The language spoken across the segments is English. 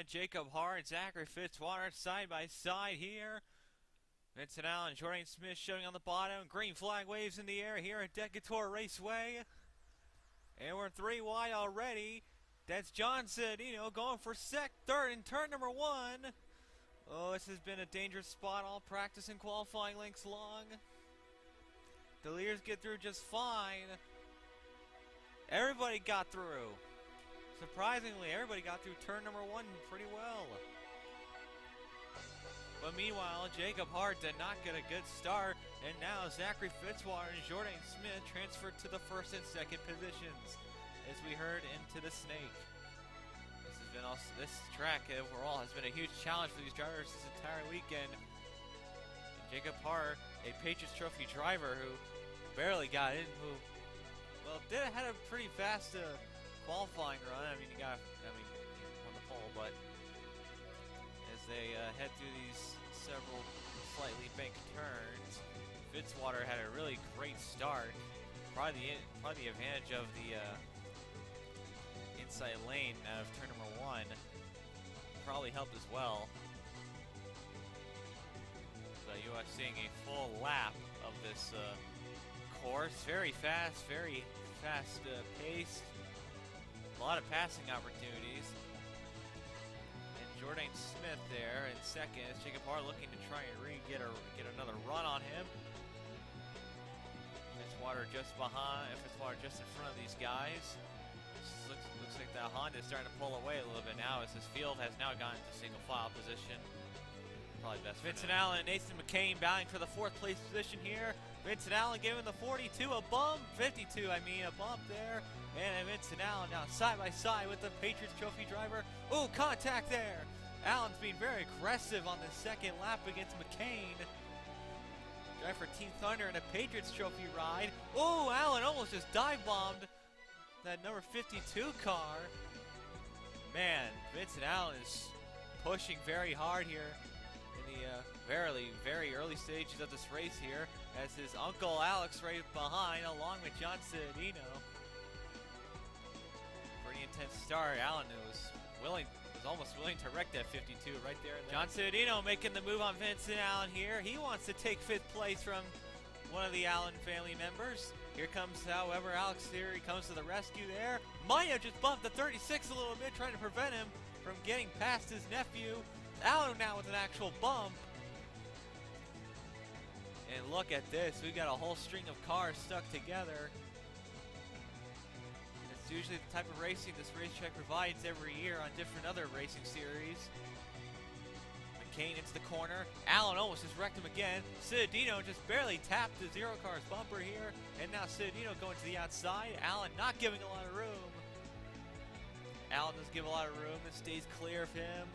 Jacob Hart, Zachary Fitzwater side by side here. Vincent Allen, Jordan Smith showing on the bottom. Green flag waves in the air here at Decatur Raceway. And we're 3 wide already. That's John Cedino going for third in turn number 1. Oh, this has been a dangerous spot. All practice and qualifying links long. The leaders get through just fine. Everybody got through. Surprisingly, everybody got through turn number 1 pretty well. But meanwhile, Jacob Hart did not get a good start, and now Zachary Fitzwater and Jordan Smith transferred to the first and second positions, as we heard into the snake. This track overall has been a huge challenge for these drivers this entire weekend. And Jacob Hart, a Patriots Trophy driver who barely got in, had a pretty fast qualifying run. He won the pole, but as they head through these several slightly banked turns, Fitzwater had a really great start. Probably the advantage of the inside lane out of turn number 1 probably helped as well. So you are seeing a full lap of this course. Very fast paced. A lot of passing opportunities. And Jordan Smith there in second. Jacob Hart looking to try and get another run on him. Fitzwater just behind. Fitzwater just in front of these guys. Looks like that Honda is starting to pull away a little bit now, as this field has now gotten to single file position. Probably best. Vincent Allen and Nathan McCain battling for the 4th place position here. Vincent Allen giving the 42 a bump. 52, a bump there. And Vincent Allen now side by side with the Patriots Trophy driver. Ooh, contact there. Allen's being very aggressive on the second lap against McCain. Drive for Team Thunder in a Patriots Trophy ride. Ooh, Allen almost just dive bombed that number 52 car. Man, Vincent Allen is pushing very hard here in the very early stages of this race here, as his uncle Alex right behind, along with John Cedino. Pretty intense start. Allen was almost willing to wreck that 52 right there. John Cedino making the move on Vincent Allen here. He wants to take 5th place from one of the Allen family members. Here comes, however, Alex here. He comes to the rescue there. Maya just bumped the 36 a little bit, trying to prevent him from getting past his nephew. Allen now with an actual bump. And look at this. We got a whole string of cars stuck together. It's usually the type of racing this racetrack provides every year on different other racing series. McCain into the corner. Allen almost just wrecked him again. Cedino just barely tapped the Zero Cars bumper here. And now Cedino going to the outside. Allen not giving a lot of room. Allen doesn't give a lot of room. This stays clear of him.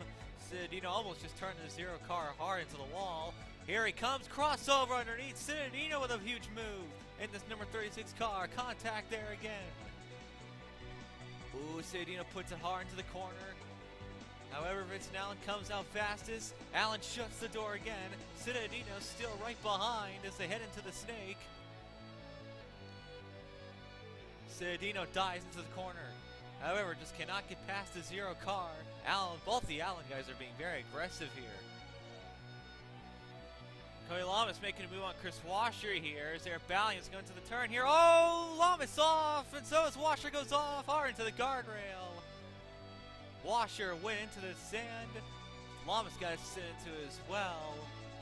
Cedino almost just turned the Zero Car hard into the wall. Here he comes. Crossover underneath. Cedino with a huge move. In this number 36 car. Contact there again. Ooh, Cedino puts it hard into the corner. However, Vincent Allen comes out fastest. Allen shuts the door again. Cedino still right behind as they head into the snake. Cedino dives into the corner. However, just cannot get past the Zero Car. Both the Allen guys are being very aggressive here. Cody Lamas making a move on Chris Washer here as they're battling. It's going to the turn here. Oh, Lamas off, and so as Washer goes off hard into the guardrail. Washer went into the sand. Lamas got to sit into it as well.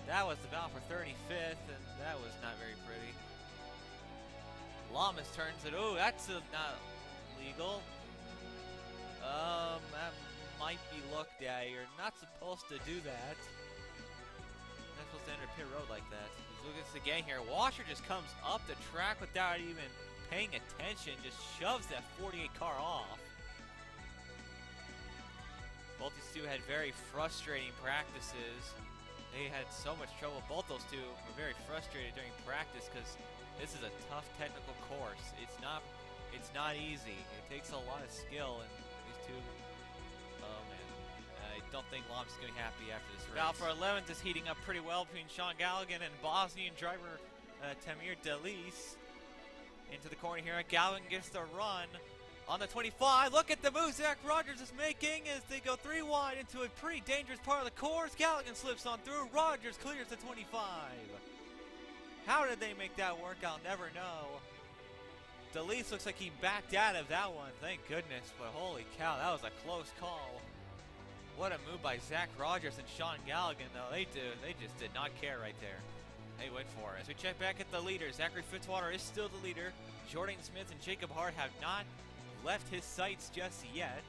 That was the battle for 35th, and that was not very pretty. Lamas turns it. Oh, that's not legal. That might be looked at. You're not supposed to do that. You're not supposed to enter pit road like that. Look at this again here. Washer just comes up the track without even paying attention. Just shoves that 48 car off. Both these two had very frustrating practices They had so much trouble. Both those two were very frustrated during practice because this is a tough technical course. It's not easy. It takes a lot of skill, and these two, oh man, I don't think Lom's going to be happy after this race. Battle for 11th is heating up pretty well between Sean Galligan and Bosnian driver Tamir Delis. Into the corner here, Galligan gets the run on the 25. Look at the move Zach Rogers is making as they go 3 wide into a pretty dangerous part of the course. Galligan slips on through. Rogers clears the 25. How did they make that work? I'll never know. Delis looks like he backed out of that one. Thank goodness. But holy cow, that was a close call. What a move by Zach Rogers and Sean Galligan, though. They just did not care right there. Hey, wait for it. As we check back at the leaders, Zachary Fitzwater is still the leader. Jordan Smith and Jacob Hart have not left his sights just yet.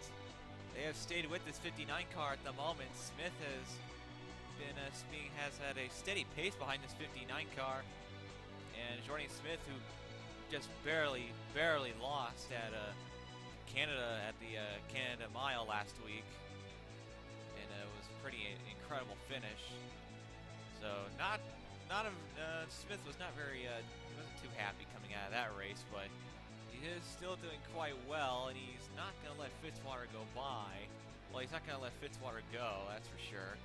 They have stayed with this 59 car at the moment. Smith has had a steady pace behind this 59 car, and Jordan Smith, who just barely lost at Canada at the Canada Mile last week, and it was a pretty incredible finish. So Smith was not very wasn't too happy coming out of that race, but he is still doing quite well, and he's not going to let Fitzwater go by. Well, he's not going to let Fitzwater go, that's for sure.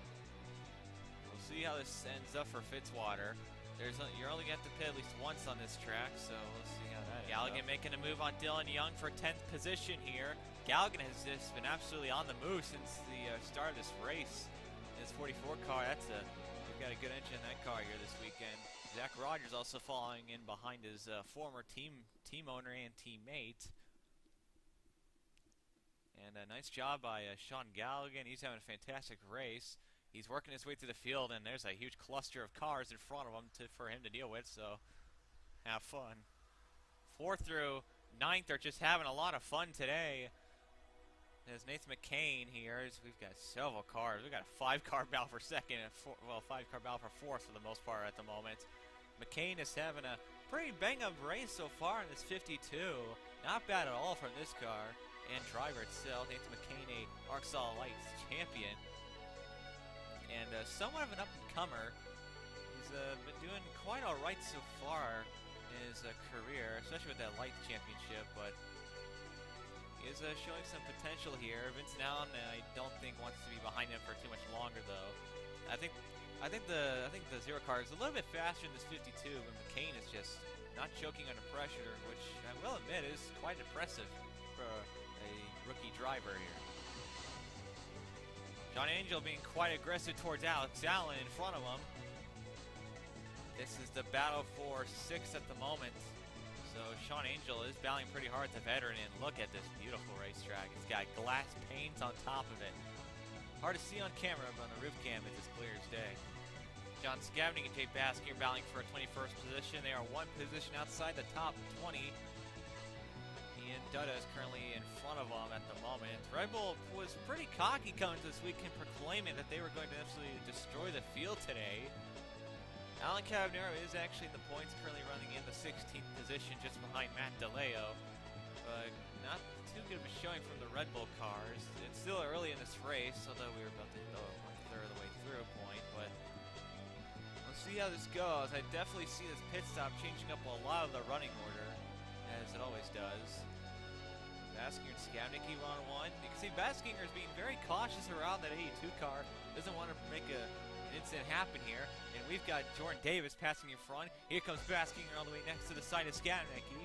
We'll see how this ends up for Fitzwater. You're only going to have to pit at least once on this track, so we'll see how that ends up. Galligan making a move on Dylan Young for 10th position here. Galligan has just been absolutely on the move since the start of this race. His 44 car, they've got a good engine in that car here this weekend. Zach Rogers also falling in behind his former team owner and teammate. And a nice job by Sean Galligan. He's having a fantastic race. He's working his way through the field, and there's a huge cluster of cars in front of him for him to deal with, so have fun. 4th through 9th are just having a lot of fun today. There's Nathan McCain here. We've got several cars. We've got a 5-car battle for 2nd, and 5-car battle for 4th for the most part at the moment. McCain is having a pretty bang-up race so far in this 52. Not bad at all from this car and driver itself. Nathan McCain, a Arkansas Lights champion, and somewhat of an up-and-comer. He's been doing quite all right so far in his career, especially with that Lights championship, but he is showing some potential here. Vincent Allen, I don't think wants to be behind him for too much longer, though. I think the 0 car is a little bit faster in this 52, but McCain is just not choking under pressure, which I will admit is quite impressive for a rookie driver here. John Angel being quite aggressive towards Alex Allen in front of him. This is the battle for 6th at the moment. So Sean Angel is battling pretty hard, the veteran, and look at this beautiful racetrack. It's got glass panes on top of it. Hard to see on camera, but on the roof cam it's as clear as day. John Scavney and Jay Baskier battling for a 21st position. They are 1 position outside the top 20. Ian Dutta is currently in front of them at the moment. Red Bull was pretty cocky coming to this weekend, proclaiming that they were going to absolutely destroy the field today. Alan Cabanero is actually in the points, currently running in the 16th position just behind Matt DeLeo. But not too good of a showing from the Red Bull cars. It's still early in this race, although we were about to go a third of the way through a point. But we'll see how this goes. I definitely see this pit stop changing up a lot of the running order, as it always does. Baskinger and Skavnicki on 1. You can see Baskinger is being very cautious around that 82 car. Doesn't want to make an incident happen here. And we've got Jordan Davis passing in front. Here comes Baskinger all the way next to the side of Skavnicki.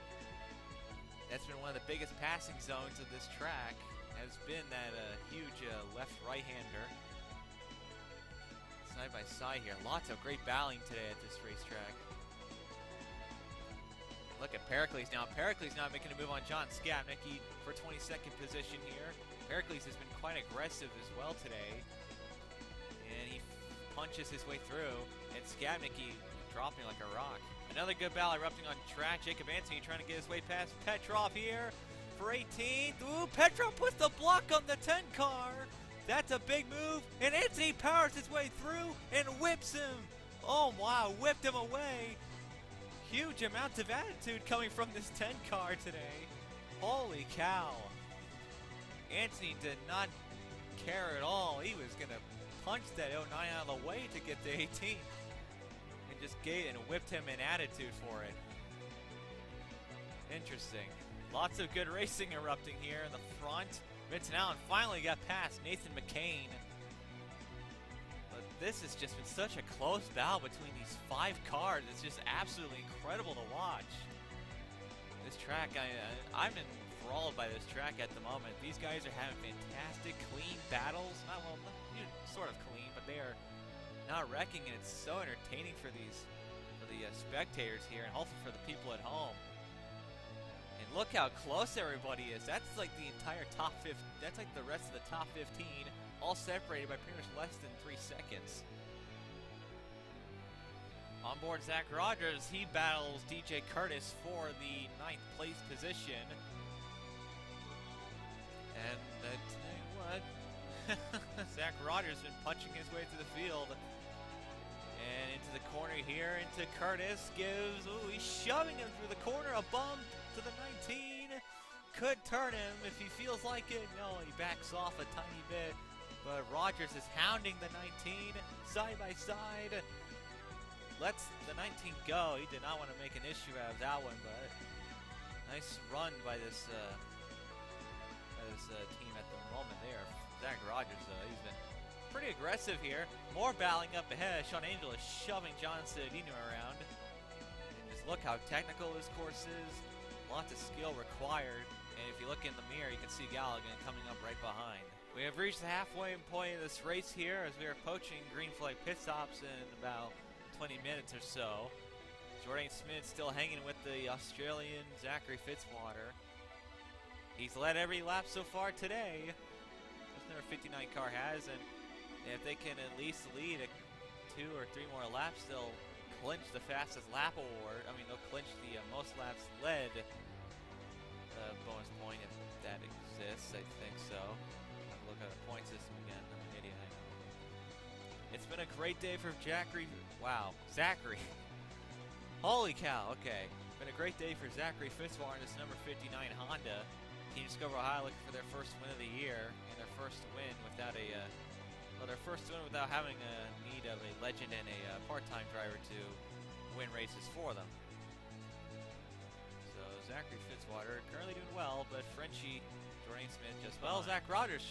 That's been one of the biggest passing zones of this track. Has been that huge left-right-hander. Side by side here. Lots of great battling today at this racetrack. Look at Pericles now. Pericles now making a move on John Skavnicki for 22nd position here. Pericles has been quite aggressive as well today. And he punches his way through. And Skavnicki dropping like a rock. Another good battle erupting on track. Jacob Anthony trying to get his way past Petrov here for 18th. Ooh, Petrov puts the block on the 10 car. That's a big move. And Anthony powers his way through and whips him. Oh, wow. Whipped him away. Huge amounts of attitude coming from this 10 car today. Holy cow. Anthony did not care at all. He was going to punched that 09 out of the way to get to 18. And just gave and whipped him an attitude for it. Interesting. Lots of good racing erupting here in the front. Vincent Allen finally got past Nathan McCain. But this has just been such a close battle between these 5 cars. It's just absolutely incredible to watch. This track, I'm enthralled by this track at the moment. These guys are having fantastic, clean battles. Not well, sort of clean, but they are not wrecking, and it's so entertaining for the spectators here, and hopefully for the people at home. And look how close everybody is. That's like the entire top 15. That's like the rest of the top 15, all separated by pretty much less than 3 seconds. On board Zach Rogers, he battles DJ Curtis for the 9th place position. And tell you what, Zach Rogers has been punching his way through the field. And into the corner here, into Curtis, he's shoving him through the corner, a bump to the 19. Could turn him if he feels like it. No, he backs off a tiny bit. But Rogers is hounding the 19, side by side. Lets the 19 go. He did not want to make an issue out of that one, but nice run by this team at the moment there. Zach Rogers, though, he's been pretty aggressive here. More battling up ahead. Sean Angel is shoving John Cedino around. And just look how technical this course is. Lots of skill required. And if you look in the mirror, you can see Galligan coming up right behind. We have reached the halfway point of this race here as we are approaching green flag pit stops in about 20 minutes or so. Jordan Smith still hanging with the Australian Zachary Fitzwater. He's led every lap so far today. This number 59 car has, and if they can at least lead 2 or 3 more laps, they'll clinch the fastest lap award. I mean, they'll clinch the most laps led bonus point if that exists. I think so. I'll look at the point system again. I'm an idiot. I know. It's been a great day for Zachary. Wow, Zachary. Holy cow. Okay, been a great day for Zachary Fitzwater in this number 59 Honda. Team Discover Ohio looking for their first win of the year and their first win without having a need of a legend and a part-time driver to win races for them. So Zachary Fitzwater currently doing well, but Frenchie Jordan Smith just well. Zach Rogers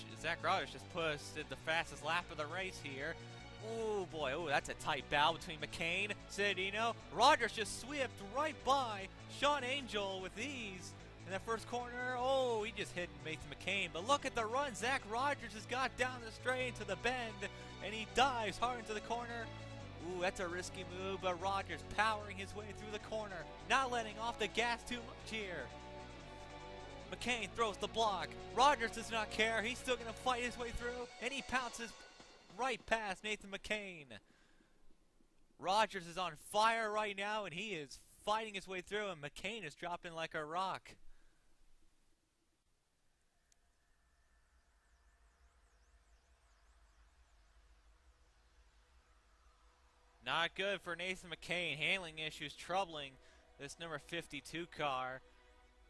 just posted the fastest lap of the race here. Oh boy, oh, that's a tight battle between McCain, Cedino. Rogers just swept right by Sean Angel with ease. In that first corner, oh, he just hit Nathan McCain. But look at the run. Zach Rogers has got down the straight into the bend, and he dives hard into the corner. Ooh, that's a risky move, but Rogers powering his way through the corner, not letting off the gas too much here. McCain throws the block. Rogers does not care. He's still going to fight his way through, and he pounces right past Nathan McCain. Rogers is on fire right now, and he is fighting his way through, and McCain is dropping like a rock. Not good for Nathan McCain. Handling issues troubling this number 52 car.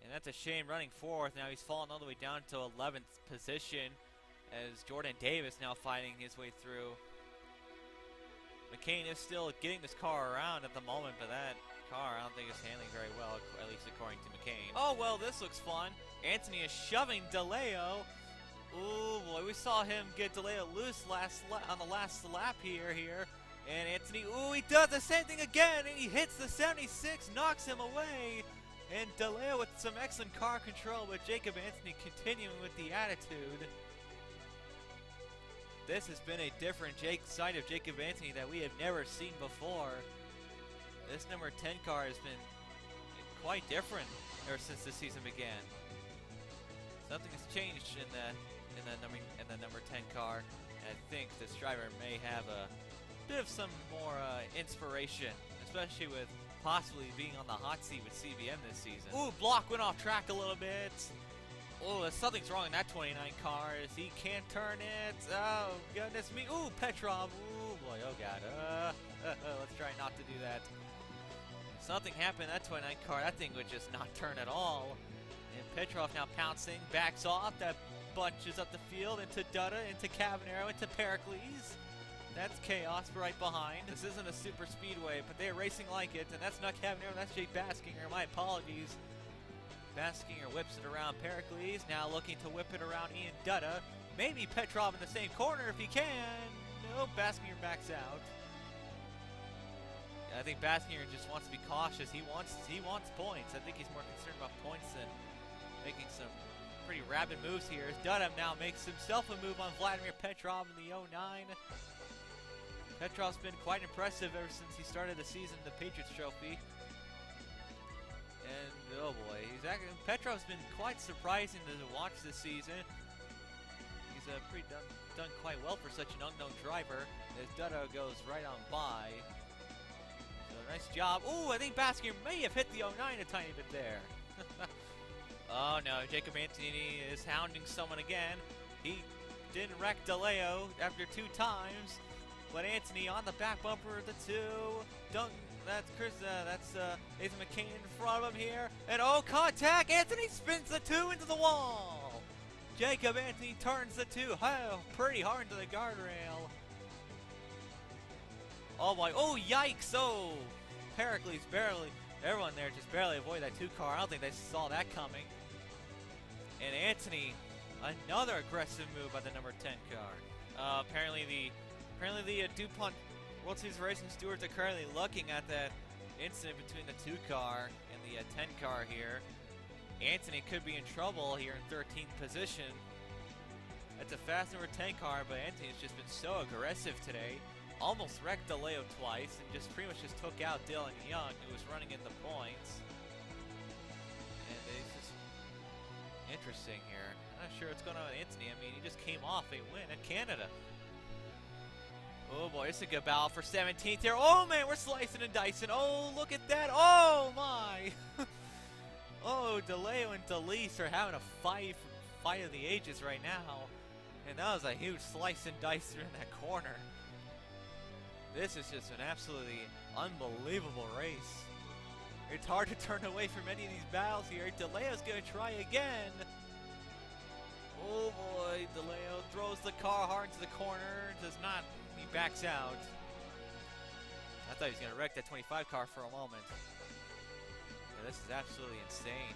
And that's a shame running fourth. Now he's fallen all the way down to 11th position as Jordan Davis now fighting his way through. McCain is still getting this car around at the moment, but that car I don't think is handling very well, at least according to McCain. Oh, well, this looks fun. Anthony is shoving DeLeo. Ooh, boy, we saw him get DeLeo loose on the last lap here. And Anthony, ooh, he does the same thing again, and he hits the 76, knocks him away. And DeLeo with some excellent car control, but Jacob Anthony continuing with the attitude. This has been a different side of Jacob Anthony that we have never seen before. This number 10 car has been quite different ever since the season began. Something has changed in the number 10 car, and I think this driver may have a bit of some more inspiration, especially with possibly being on the hot seat with CBM this season. Ooh, block went off track a little bit. Oh, something's wrong in that 29 car. He can't turn it. Oh, goodness me. Ooh, Petrov. Ooh, boy. Oh, God. Let's try not to do that. Something happened in that 29 car. That thing would just not turn at all. And Petrov now pouncing, backs off. That bunches up the field into Dutta, into Cavanero, into Pericles. That's Chaos right behind. This isn't a super speedway, but they're racing like it, and that's not Kevin Air, that's Jake Baskinger. My apologies. Baskinger whips it around Pericles, now looking to whip it around Ian Dutta. Maybe Petrov in the same corner if he can. Nope, Baskinger backs out. I think Baskinger just wants to be cautious. He wants points. I think he's more concerned about points than making some pretty rapid moves here. As Dutta now makes himself a move on Vladimir Petrov in the 09. Petrov's been quite impressive ever since he started the season in the Patriots Trophy. And oh boy, Petrov's been quite surprising to watch this season. He's done quite well for such an unknown driver. As Dutta goes right on by. So nice job. Ooh, I think Baskinger may have hit the 09 a tiny bit there. Oh no, Jacob Anthony is hounding someone again. He didn't wreck DeLeo after 2 times, but Anthony on the back bumper of the 2. That's Chris. That's Nathan McCain in front of him here, and oh, contact! Anthony spins the 2 into the wall. Jacob Anthony turns the 2 pretty hard into the guardrail. Oh boy! Oh yikes! Oh, Pericles barely. Everyone there just barely avoided that 2 car. I don't think they saw that coming. And Anthony, another aggressive move by the number 10 car. Apparently the DuPont World Series Racing stewards are currently looking at that incident between the 2 car and the 10 car here. Anthony could be in trouble here in 13th position. That's a fast number 10 car, but Anthony's just been so aggressive today. Almost wrecked DeLeo twice and just pretty much just took out Dylan Young, who was running in the points. And it's just interesting here. I'm not sure what's going on with Anthony. I mean, he just came off a win at Canada. Oh boy, it's a good battle for 17th here. Oh man, we're slicing and dicing. Oh, look at that. Oh my. Oh, DeLeo and DeLeese are having a fight of the ages right now. And that was a huge slice and dicer in that corner. This is just an absolutely unbelievable race. It's hard to turn away from any of these battles here. DeLeo's going to try again. Oh boy, DeLeo throws the car hard to the corner. Does not. He backs out. I thought he was going to wreck that 25 car for a moment. Yeah, this is absolutely insane.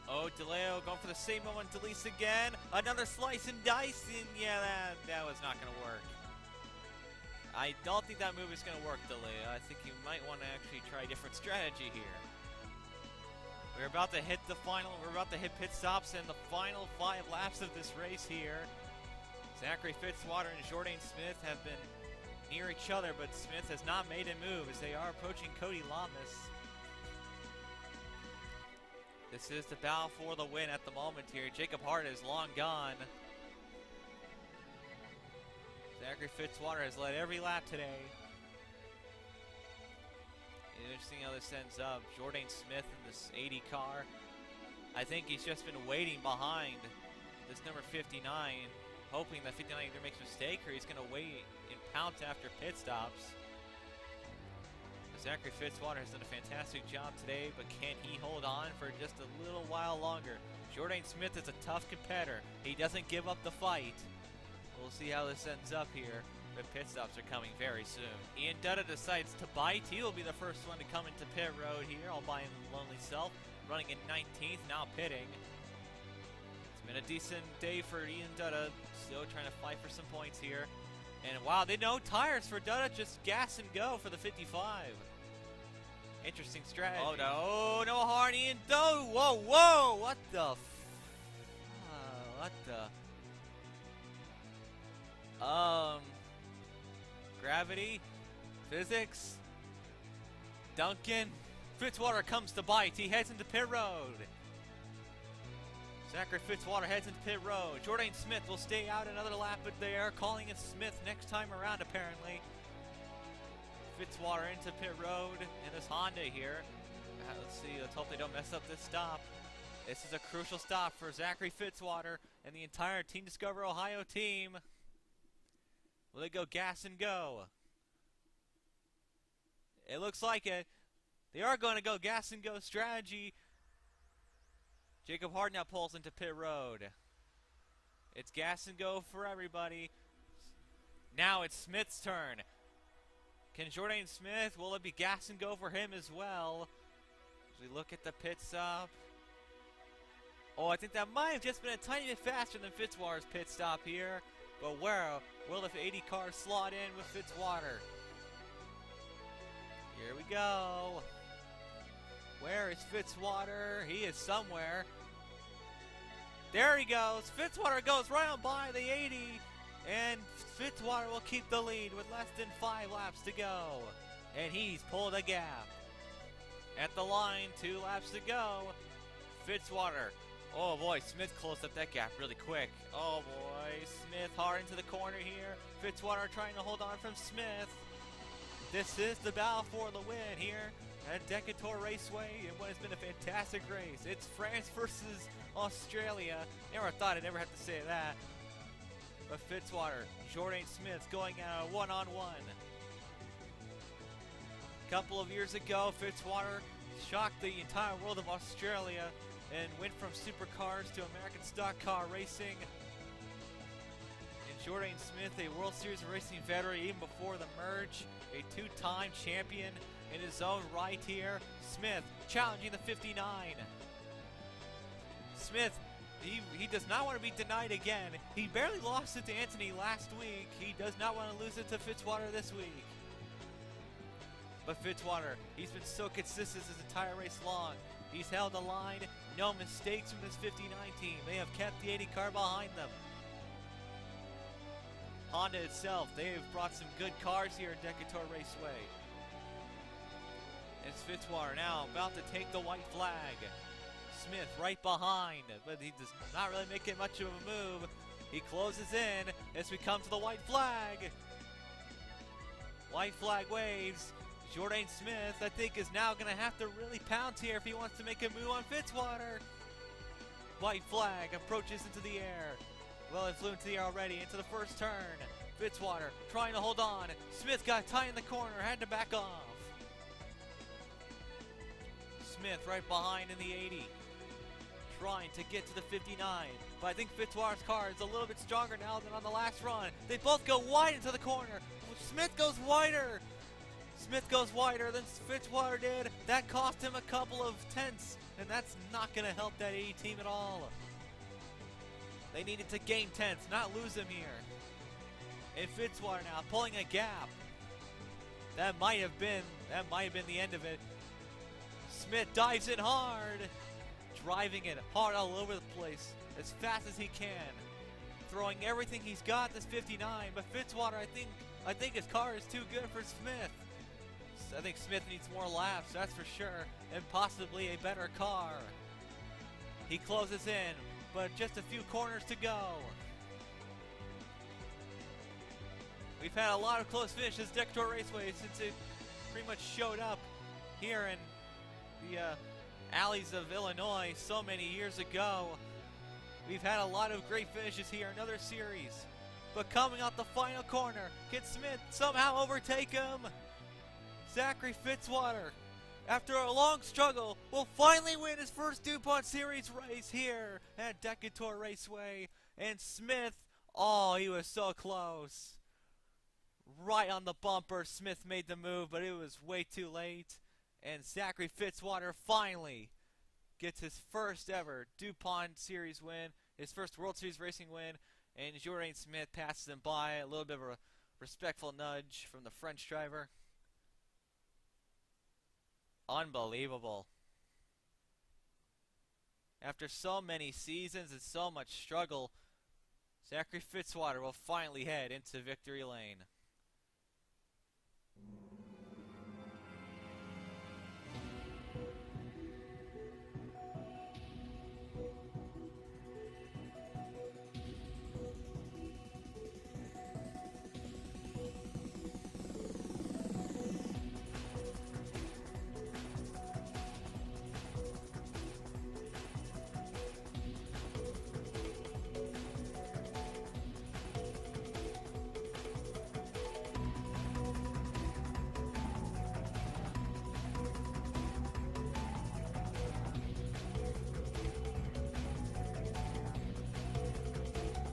Oh, DeLeo going for the same moment. DeLeese again. Another slice and dice. And yeah, that was not going to work. I don't think that move is going to work, DeLeo. I think you might want to actually try a different strategy here. We're about to hit the final. We're about to hit pit stops and the final 5 laps of this race here. Zachary Fitzwater and Jordan Smith have been near each other, but Smith has not made a move as they are approaching Cody Lamas. This is the battle for the win at the moment here. Jacob Hart is long gone. Zachary Fitzwater has led every lap today. Interesting how this ends up. Jordan Smith in this 80 car. I think he's just been waiting behind this number 59, hoping that 59 either makes a mistake or he's going to wait and pounce after pit stops. Zachary Fitzwater has done a fantastic job today, but can he hold on for just a little while longer? Jordan Smith is a tough competitor. He doesn't give up the fight. We'll see how this ends up here, but pit stops are coming very soon. Ian Dutta decides to bite. He will be the first one to come into pit road here, all by his lonely self. Running in 19th, now pitting. It's been a decent day for Ian Dutta, still trying to fight for some points here. And wow, they no tires for Dutta, just gas and go for the 55. Interesting strategy. Oh no, no hard Ian Dutta. Whoa, whoa, what the what the? Gravity, physics, Duncan, Fitzwater comes to bite. He heads into pit road. Zachary Fitzwater heads into pit road. Jordan Smith will stay out another lap, but they are calling it Smith next time around apparently. Fitzwater into pit road in this Honda here. Let's see, let's hope they don't mess up this stop. This is a crucial stop for Zachary Fitzwater and the entire Team Discover Ohio team. Will they go gas and go? It looks like it. They are going to go gas and go strategy. Jacob Hart now pulls into pit road. It's gas and go for everybody. Now it's Smith's turn. Can Jourdain Smith, will it be gas and go for him as well? As we look at the pit stop. Oh, I think that might have just been a tiny bit faster than Fitzwater's pit stop here. But where will the 80 car slot in with Fitzwater? Here we go. Where is Fitzwater? He is somewhere. There he goes. Fitzwater goes right on by the 80. And Fitzwater will keep the lead with less than 5 laps to go. And he's pulled a gap. At the line, 2 laps to go. Fitzwater. Oh boy, Smith closed up that gap really quick. Oh boy, Smith hard into the corner here. Fitzwater trying to hold on from Smith. This is the battle for the win here at Decatur Raceway in what has been a fantastic race. It's France versus Australia. Never thought I'd ever have to say that. But Fitzwater, Jourdain Smith going at a one-on-one. A couple of years ago, Fitzwater shocked the entire world of Australia and went from supercars to American stock car racing. And Jourdain Smith, a World Series racing veteran even before the merge, a 2-time champion in his own right here. Smith challenging the 59. Smith, he does not want to be denied again. He barely lost it to Anthony last week. He does not want to lose it to Fitzwater this week. But Fitzwater, he's been so consistent his entire race long. He's held the line, no mistakes from this 59 team. They have kept the 80 car behind them. Honda itself, they have brought some good cars here at Decatur Raceway. It's Fitzwater now about to take the white flag. Smith right behind, but he does not really make it much of a move. He closes in as we come to the white flag. White flag waves. Jourdain Smith, I think, is now going to have to really pounce here if he wants to make a move on Fitzwater. White flag approaches into the air. Well, it flew into the air already, into the first turn. Fitzwater trying to hold on. Smith got tight in the corner, had to back off. Smith right behind in the 80. Trying to get to the 59. But I think Fitzwater's car is a little bit stronger now than on the last run. They both go wide into the corner. Smith goes wider. Smith goes wider than Fitzwater did. That cost him a couple of tenths, and that's not going to help that 80 team at all. They needed to gain tenths, not lose them here. And Fitzwater now pulling a gap. That might have been the end of it. Smith dives in hard, driving it hard all over the place as fast as he can, throwing everything he's got this 59. But Fitzwater, I think his car is too good for Smith. I think Smith needs more laps, that's for sure, and possibly a better car. He closes in, but just a few corners to go. We've had a lot of close finishes at Decatur Raceway since it pretty much showed up here in the alleys of Illinois so many years ago. We've had a lot of great finishes here, another series. But coming out the final corner, can Smith somehow overtake him? Zachary Fitzwater, after a long struggle, will finally win his first DuPont Series race here at Decatur Raceway. And Smith, oh, he was so close. Right on the bumper, Smith made the move, but it was way too late. And Zachary Fitzwater finally gets his first ever DuPont Series win, his first World Series racing win, and Jourdain Smith passes him by. A little bit of a respectful nudge from the French driver. Unbelievable. After so many seasons and so much struggle, Zachary Fitzwater will finally head into victory lane.